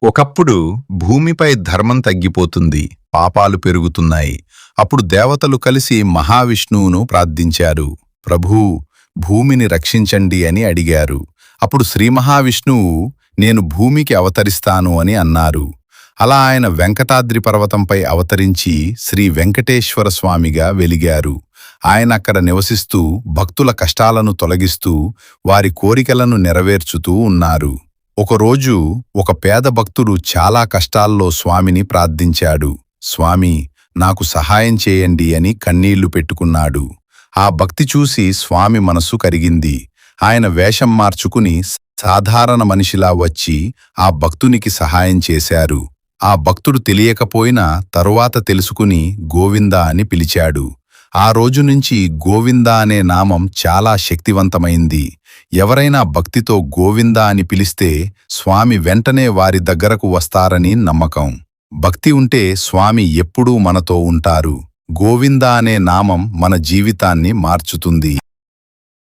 ఒకప్పుడు భూమిపై ధర్మం తగ్గిపోతుంది, పాపాలు పెరుగుతున్నాయి. అప్పుడు దేవతలు కలిసి మహావిష్ణువును ప్రార్థించారు. ప్రభూ, భూమిని రక్షించండి అని అడిగారు. అప్పుడు శ్రీ మహావిష్ణువు నేను భూమికి అవతరిస్తాను అని అన్నారు. అలా ఆయన వెంకటాద్రి పర్వతంపై అవతరించి శ్రీ వెంకటేశ్వర స్వామిగా వెలిగారు. ఆయన అక్కడ నివసిస్తూ భక్తుల కష్టాలను తొలగిస్తూ వారి కోరికలను నెరవేర్చుతూ ఉన్నారు. ఒకరోజు ఒక పేద భక్తుడు చాలా కష్టాల్లో స్వామిని ప్రార్థించాడు. స్వామి, నాకు సహాయం చేయండి అని కన్నీళ్లు పెట్టుకున్నాడు. ఆ భక్తి చూసి స్వామి మనస్సు కరిగింది. ఆయన వేషం మార్చుకుని సాధారణ మనిషిలా వచ్చి ఆ భక్తునికి సహాయం చేశారు. ఆ భక్తుడు తెలియకపోయినా తరువాత తెలుసుకుని గోవిందా అని పిలిచాడు. ఆ రోజు నుంచి గోవిందా అనే నామం చాలా శక్తివంతమైంది. ఎవరైనా భక్తితో గోవిందా అని పిలిస్తే స్వామి వెంటనే వారి దగ్గరకు వస్తారని నమ్మకం. భక్తి ఉంటే స్వామి ఎప్పుడూ మనతో ఉంటారు. గోవిందా అనే నామం మన జీవితాన్ని మార్చుతుంది.